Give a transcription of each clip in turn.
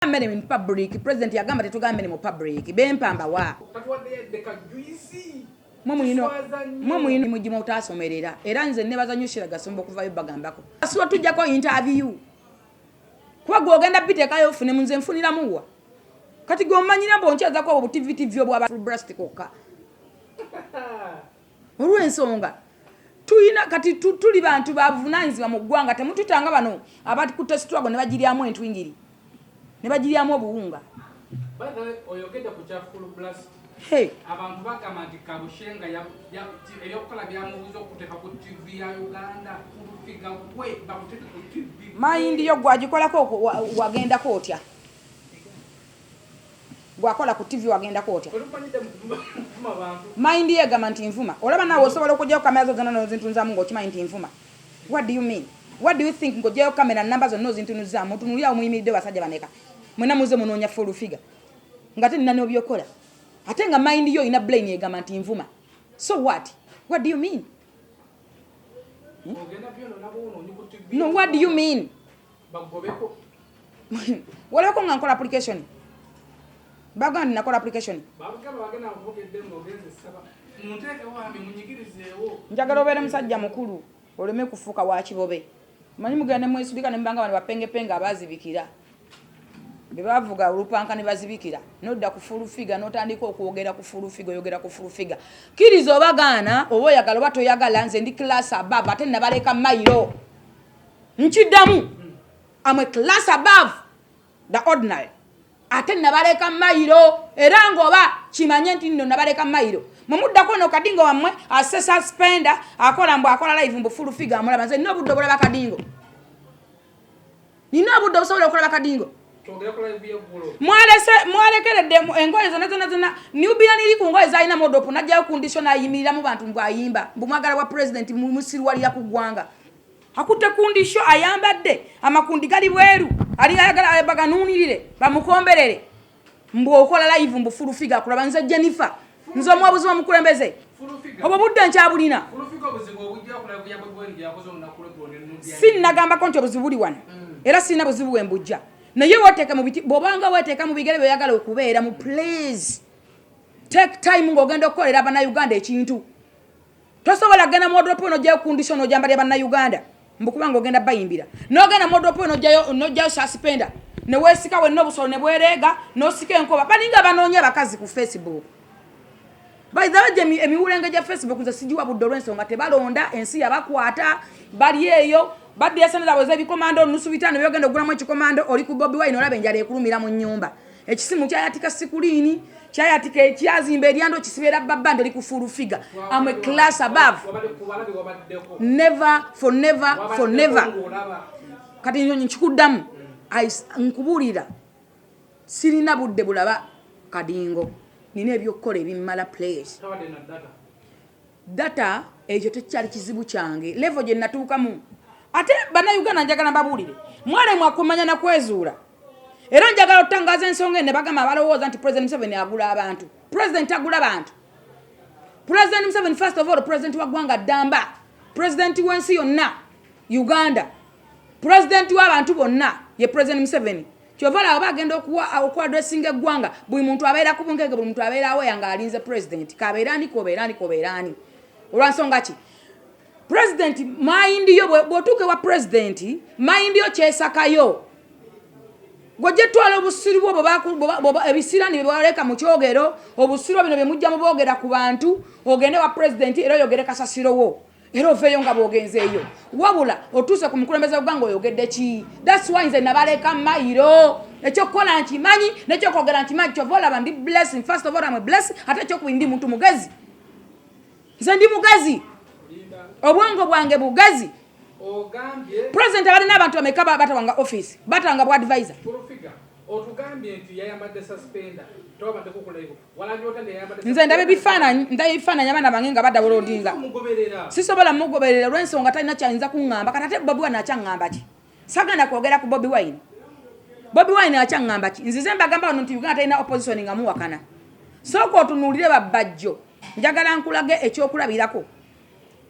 Amene in public president yagamba tetugambe mu public bempamba wa mwe mujima utasomerera era nze nebazanyushira gasombo kuvayo bagambako asiwa tujjako interview kuba gwogenda bitekayo ofune munze nfunira muwa kati gomanyira bonchaza ko obutiviti vyo bwa breast koka olwensonga tuyina kati tuli bantu bavunanzibwa mu ggwanga temututanga bano abati kutestwago ne bagiryamu entwingiri ne bagiryamu obuwunga oyogenda ku kyafulu blast abantu bakamati kabushenga ebyokukola byamubuza okuteeka ku TV ya Uganda kulufiga kwe bakuteeka ku TV mayindi yo gwagikolako wagendako otya gwakola ku TV wagendako otya mayindi yegamba nti nvuma olaba nawe osobola okujjayo kamera zo zonna nozintunzamu ng'okimanyi nti nvuma. What do you mean? What do you think ng'ojjayo kamera namba zonna ozintunuzaamu otunulirawo muyimiridde basajja baneka mwena muze munoonya full figure ngate nina n'obyokola ate nga mind yo ina brain yegamba nti nvuma. So what do you mean? No, what do you mean? Waleko nga nkola application bagandi nakola application njagala obeere musajja mukulu oleme kufuuka wa kibobe manyi mugende mwesubika nembanga bano bapengepenge abazibikira bebavuga olupanka ne bazibikira nodda ku full figure notandika okwogera ku full figure oyogera ku full figure kirizo obagaana oba oyagala oba toyagala nze ndi class above ate nabaleka mailo nkiddamu am a class above the ordinary ate nabaleka mailo era ngoba kimanye nti nno nabaleka mailo mumuddako no kadingo wamwe asesa spender akola mbu akola live mbu full figure amulaba nze nno buddo bulaba kadingo nino buddo busobola okulaba kadingo mwalekeredde engoye zonna nubira niri ku ngoye zalina modopu najjayo condition ayimirira mu bantu mbu ayimba mbu mwagala wa president musirwalira ku ggwanga akutte condition ayambadde amakundi gali bweru ali ayagala baganuunirire bamukomberere mbu okola live mbu full figure akulaba nze Jennifer nze omwabuzi wa mukulembeze obwo budde nkyabulina sinnagambako nti obuzibu buli wano era sirina buzibu wembujja naye woteeka mu biti bobanga weteeka mu bigere byoyagala okubeera mu please take time ng'ogenda okukolera abannayuganda ekintu tosobola genda modropo nojjayo condition ojambalya bannayuganda mbukubanga ogenda bayimbira nogenda modropo nojjayo suspender ne weesika wenna obusolo ne bwereega n'osika enkoba baninga banoonya abakazi ku Facebook bayizabaje emiwulenge gya Facebook nze sigiwa budde olw'ensonga tebalonda ensi yabakwata bali eyo badde yasanira boza ebikomando nusu bitano byogenda ogulamu ekikomando oli ku Bobi Wine olabe njala ekulumira mu nnyumba ekisimu kyayatika sikulini kyayatika ekyazimba eryando kisibera babande oli ku full figure am a class above never kati nyonyi nkikuddamu nkubulira sirina budde bulaba kadingo nina ebyokukola ebimmala place data ekyo tekyali kizibu kyange level gye natuukamu ate bannayuganda njagala mbabuulire mwale mwakumanya na kwezuula era njagala otangaza ensonga enne bagamba balowooza nti President Museveni agula abantu. President agula bantu. President Museveni first of all president wa ggwanga ddamba, president w'ensi yonna Uganda, president w'abantu bonna ye President Museveni. Kyovala abagenda okwadressinga eggwanga buli muntu abeera ku bunkege buli muntu abeera awo yanga alinze president kabeerani kobeerani olwansonga ki president mind yo bwotuuke wa president mind yo kyesakayo gojje twala obusiru bwo ebisirani byebaleka mu kyogero obusiru bino byemujja mu boogera ku bantu ogende wa president era oyogere kasasiro wo era oveeyo nga bwogenzeeyo wabula otuuse ku mukulembeze gw'eggwanga oyogedde ki. That's why nze nabaleka mayiro ekyokukola nkimanyi nekyokwogera nkimanyi kyova olaba ndi blessing first of all I'm a blessing ate ekyokubi ndi muntu mugezi nze ndi mugezi obwongo bwange bugazi president abalina abantu bameka batawanga office batanga bwa advisor otugambye nti yayambadde suspender tobadde kukuleeko walanyota ne yayambadde nze ndabe bifaananyi abaana bange nga badda bulodinga sisobola mugoberera olw'ensonga talina kyayinza kuŋŋamba kati ate Bobi Wine akyaŋŋamba ki sagenda kwogera ku Bobi Wine akyaŋŋamba ki nzize mbagamba wano nti Uganda talina opposition nga muwakana sooka otunuulire babbajjo njagala nkulage ekyokulabirako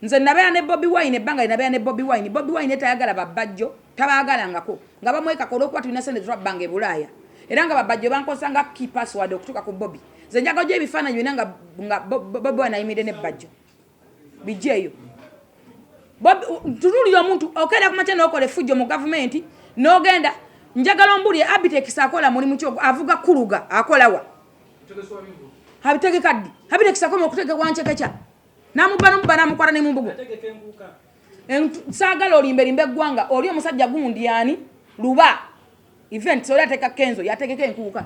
nze nabeera ne Bobi Wine ebbanga nabeera ne Bobi Wine tayagala babbajjo tabaagalangako nga bamweka kola okuba tulina sente twabbanga e Bulaaya era nga babajjo bankosanga key password okutuka ku Bobby nze njagala gye ebifaananyi byonna nga Bobby Wine ayimiridde ne bajjo bijjeeyo tutulira omuntu okenda kumakya n'okola effujjo mu gavumenti n'ogenda njagala ombulire Abitex akola mulimu ki avuga kuluga akolawa abitegeka ddi Abitex akoma okutegeka wancekeca namubba nomubba namukwata ne mumbugo saagala olimberimbe eggwanga oli omusajja gundi yani luba event oli ateeka kenzo yategeka enkuuka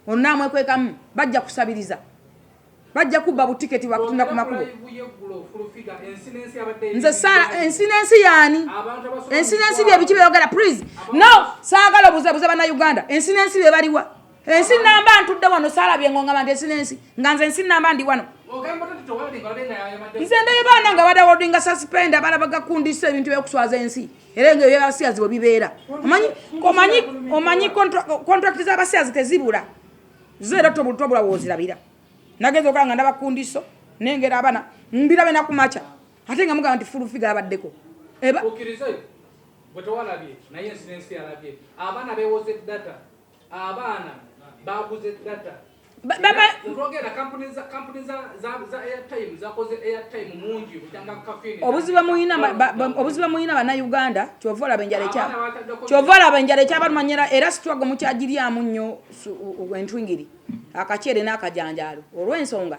onamwekwekamu bajja kusabiriza bajja kubba butiketi bakutunda ku makubo nze sala ensinensi yani ensinensi bye biki byogera please no saagala obuzebuze bana Uganda ensinensi bye baliwa ensi namba ntudde wano sala bye ngonga bande ensinensi nga nze ensi namba ndi wano nze ndeye baana nga bada wodinga suspend abala bagakundisa ebintu byokuswaza ensi era nga byabasiyazi bwe bibeera omanyi contract z'abasiyazi tezibula zero tobula wozirabira nagezo kanga ndabakundiso nengera abana mbirabe nakumacha ate nga mugamba nti full figure abaddeko eba okirize bwetowalabye naye incidence yalabye abana bewoze data abana baguze data Rogera companies za airtime zakoze airtime mungi kutanga kafini obuziba muyina bana Uganda chovola benjale cha barumanyera era struggle mu kyagirya munyo entwingiri akachere n'akajanjalo olw'ensonga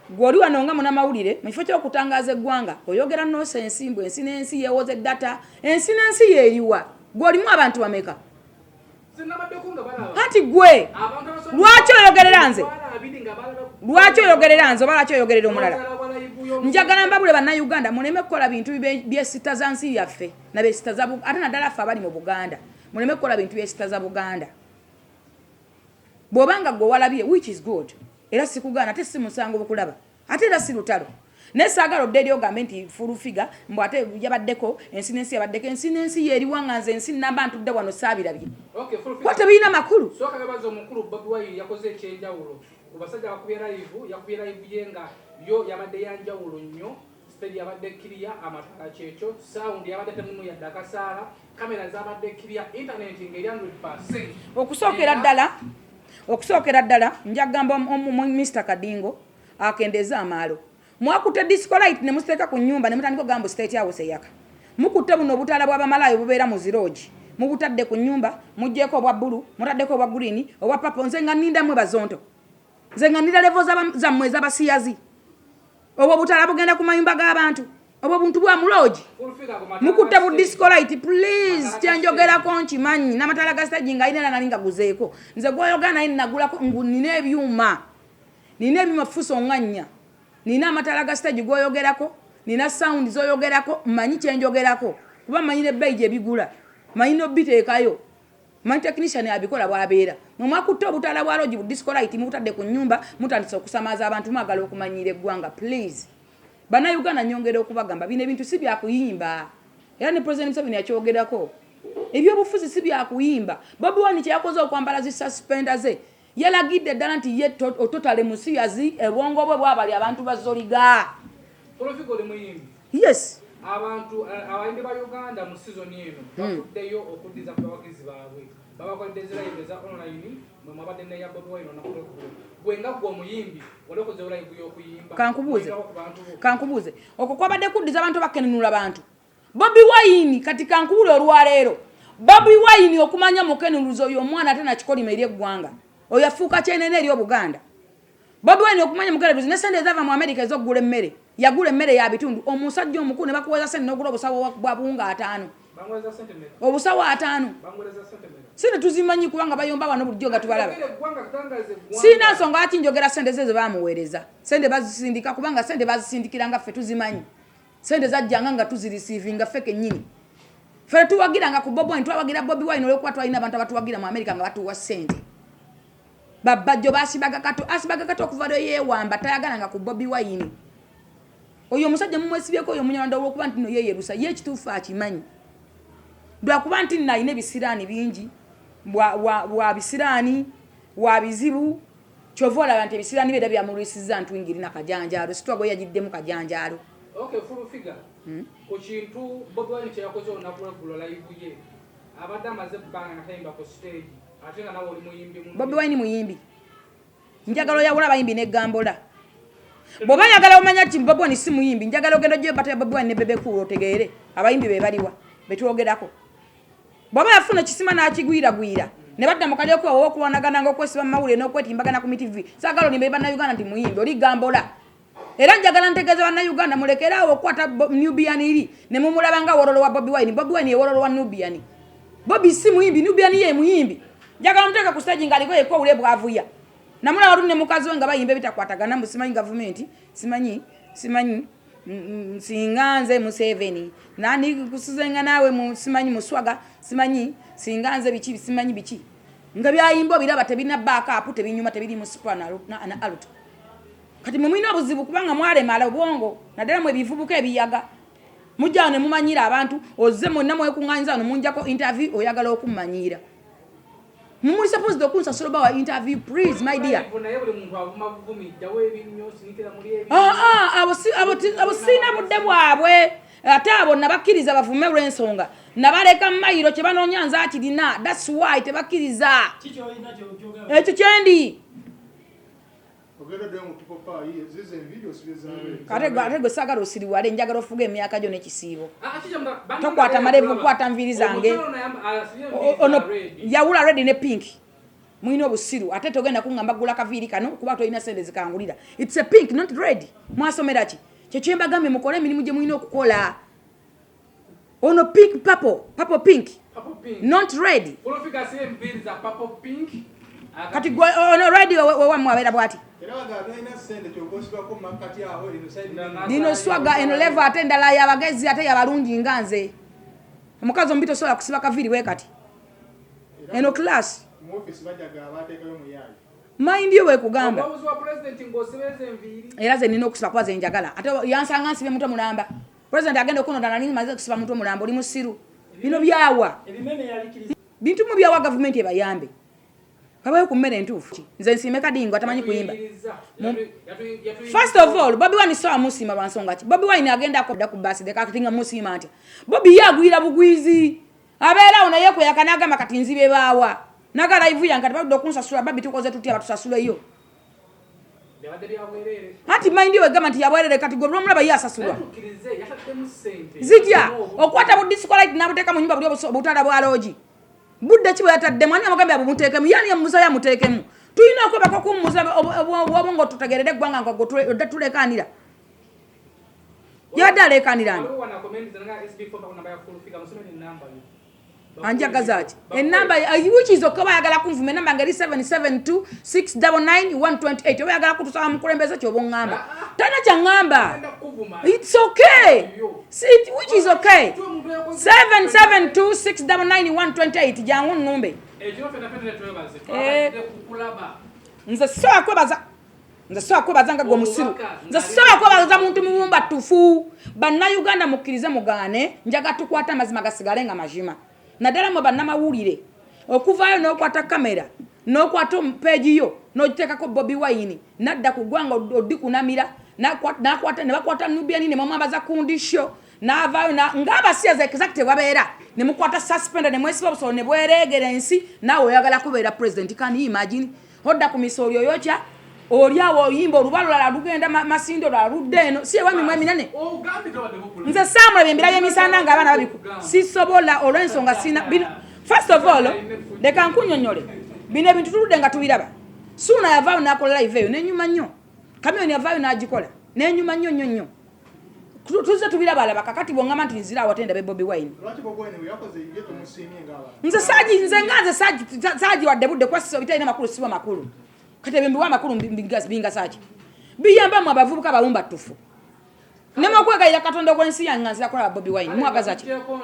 gwoli wanonga muna mawulire mufo kyo kutangaza eggwanga oyogera no sense mbu ensi yewoze data ensi yeriwa gwoli mu abantu bameka hati gwe lwaki oyogerera nze balaki oyogerera omulala njagala mbabule banna Uganda muleme kukola bintu byesita za nsi yaffe na byesita za ate naddala ffe abali mu Buganda muleme kukola bintu byesita za Buganda bw'obanga gwe walabye which is good era sikugana ate si musango bukulaba ate era si lutalo nesaagala odderi ogambe nti full figure mbu ate yabaddeko ensinensi yabaddeko ensinensi yeriwanganze ensi namba ntudde wano saabirabye kwate biina makulu soka yabaza omukulu Bobi Wine yakoze ekyenjawulo kubasajja bakubye live yenga yo yabadde yanjawulo nnyo stage yabadde kiriya amatala kyekyo sound yabadde temumu ya dakasaala kamera zabadde kiriya internet ngeri 100% okusookera ddala njagamba Mr. Kadingo akendeza amaalo mwakutte disco light ne musiteeka ku nyumba ne mutandika gambo state house yaka mukutte buno obutala bw'abamalayo bubeera mu ziroji mubutadde ku nyumba mujjeko obwa bulu mutaddeko obwa green obwa purple nze nga ninda mwe bazonto nze nga ninda level za mwezi abasiyazi obwo butala bugenda ku mayumba g'abantu obwo buntu bwa muloji mukutte bu disco light please kyanjogerako nkimanyi n'amatala ga stage nga ina nalinga guzeeko nze gwoyogana ina nagulako nina ebyuma fuso nganya nina amatala ga stage gwoyogerako nina sound zoyogerako manyi kyenjogerako kuba manyi ne beije bigula manyi no biteekayo manyi technician abikola bwabeera mwakutte obutala bwa loji bu disco light mutadde ku nyumba mutandise okusamaza abantu mwagala okumanyira eggwanga please bana Uganda nyongera okubagamba bino ebintu si bya kuyimba era ne president Museveni yakyogerako ebyobufuzi si bya kuyimba Bobi Wine kyakoze okwambala zi suspenders yalagidde ddala nti ye ototale musiyazi ebwongo bwe bwabali abantu bazoliga yes abantu abayimbi ba Uganda mu season eno bakuddeyo okuddiza ku bawagizi baabwe babakoledde live za online mwe mwabadde ne ya Bobi Wine na kulo gwe nga gwo muyimbi walokoze live y'okuyimba kankubuze okwo kwabadde kuddiza abantu bakenenula abantu Bobi Wine kati kankubule olwaleero Bobi Wine okumanya mukenuluzo y'omwana ate na kikolima eri eggwanga oyafuuka kyenene eri Obuganda Bobi Wine okumanya mukenuluzo ne sente zava mu America ez'okugula emmere yagula emmere ya bitundu omusajja omukulu ne bakuweza sente n'ogula obusawo bwa buwunga 5 obusawo 5 sente tuzimanyi kubanga bayomba wano bulijjo nga tubalaba sina nsonga ati njogera sente ze bamuweereza sente bazisindika kubanga sente bazisindikira nga ffe tuzimanyi sente zajjanga nga tuzirisiivinga ffe kennyini ffe tuwagiranga ku Bobi Wine twawagira Bobi Wine olw'okuba twalina abantu abatuwagira mu America nga batuwa sente babajjo asibaga kato okuva lwe yeewamba tayagalanga ku Bobi Wine oyo omusajja mumwesibyeko oyo munyalanda olw'okuba nti no yeeyerusa ye ekituufu akimanyi lwakuba nti nalina ebisiraani bingi bwa bisiraani wa bizibu kyova olaba nti ebisiraani beera byamulwisiza ntwingiri na kajanjaalo sitwago yagiddemu kajanjaalo full figure ku kintu Bobi Wine kyeyakoze olunaku lw'eggulo live ye abadde amaze ebbanga nga tayimba ku stage Atenga nawo oli muyimbi. Bobi Wine muyimbi. Njagalo ya wala bayimbi ne gambola. Boba yagala omanya ati Bobi Wine si muyimbi. Njagalo gendo je bata Bobi Wine ne bebe ku otegeere. Abayimbi be baliwa. Betuogerako. Boba yafuna kisima na akigwira gwira. Ne badda mukali okwo okuwanagana ngokwesiba mawule n'okwetimbagana ku TV. Sagalo ni beba na Uganda nti muyimbi oli gambola. Era njagala ntegeze wana Uganda mulekerawo okwata Nubian iri ne mumulabanga worolo wa Bobi Wine. Bobi Wine ye worolo wa Nubian. Bobi si muyimbi, Nubian ye muyimbi. Njagala muteka ku stage ngaliko ye ko ule bwavuya. Namula warune mukazi wenga bayimbe bitakwatagana musimanyi government, simanyi singanze Museveni. Nani kusuzenga nawe musimanyi muswaga, simanyi singanze bichi simanyi bichi. Nga byayimbo biraba tebina backup tebinyuma tebiri mu spana na alut. Kati mumina buzibu kubanga mwale mala obwongo nadala mwe bivubuka ebiyaga. Mujane mumanyira abantu ozze monna mwe kunganyiza no munjako interview oyagala okumanyira. Mumuli supposed to kunsa solo bawa interview please my dear. Abo sina budde bwabwe ate abo nabakiriza bavume lwensonga nabaleka mayiro kye banonyanza akirina that's why tebakiriza ekyo kyendi kate sagala osiriwale njagala ofuga emyaka gyo n'ekisiibo tokwata malevu kwata nviri zange ono yawula red ne pink mwino obusiru ate togenda kungamba gula kaviiri kano kuba toyina sente zikangulira it's a pink not red mwasomera ki kyekyo mbagambe mukole emirimu gye mwina okukola ono pink purple pink not red kati ono red wamwabera bwati Dino swaga eno leva atenda la ya bagezi ate ya balungi nganze. Omukazi ombito sola kusiba kaviri wekati. Eno class. Mu office bajaga abatekayo muyayi. Mind yo wekugamba. Omuzi wa president ngosebeze enviri. Era ze nino kusiba kwaze njagala. Ate yansanga nsibe muto mulamba. President agenda okuno dana nini maze kusiba muto mulamba oli musiru. Bino byawa. Ebimeme yalikiriza. Bintu mu byawa government ebayambe. Kabayo kumere ntufu. Nze nsime kadingo atamanyi kuyimba. First of all, Bobi Wine saw musima bansonga ki. Bobi Wine agenda ko ku basi de kakitinga musima ati. Bobi yagwira bugwizi. Abera ona yeko yakanaga makatinzi bebawa. Naga live yankati bado kunsasula babi tukoze tuti abatusasula iyo. Hati mind yo gama nti yabwerere kati gobro mulaba yasasula. Zijja okwata bu discolite nabuteka mu nyumba buli obutala bwa loji. Budde kibo yatadde mwani amagambe abo mutekemu yani yamuza ya mutekemu tuyina okweba ko kumuza obongo tutagerere gwanga ngo tulekanira yadale kanirani anja gazati enamba which is okaba yagala kumvume namba ngeri 7726999128 oba yagala kutusaba mukulembeza kyo bongamba tana kyangamba it's okay which is okay 7726999128 jangu numbe nze so akwebaza nga gwo musiru nze so akwebaza muntu mubumba tufu banna Uganda mukirize mugane njaga tukwata mazima gasigale nga majima nadala mwe banna mawulire okuvayo n'okwata kamera n'okwata page yo n'ogiteekako Bobi Wine nadda ku gwanga odikunamira nakwata ne bakwata Nubian ne mwambaza kundisho n'avaayo ng'abasiya ze exact babeera ne mukwata suspend ne mwesiba obusolo ne bwereegera ensi naawe oyagala kubeera president can you imagine hodda ku misolo yoyocha oliawo oyimba olubalo lala lugenda masindo lala ludde eno si ewami mwe minane nze samula byembira byemisana nga abaana babiku sisobola olw'ensonga sina first of all leka nkunyonyole bino ebintu tuludde nga tubiraba suuna yavaayo n'akola live eyo n'enyuma nnyo kamiyoni yavaayo n'agikola n'enyuma nnyo tuze tubirabalaba kakati bongamba nti nzira awatenda be Bobi Wine nze saji wadde budde kwasiso bitalina makulu siwa makulu kati bimbi wa makulu binga saji biyamba mu abavubuka bawumba tufu nemo kwegayira Katonda gwensi yanganzira kola Bobi Wine mwagaza ki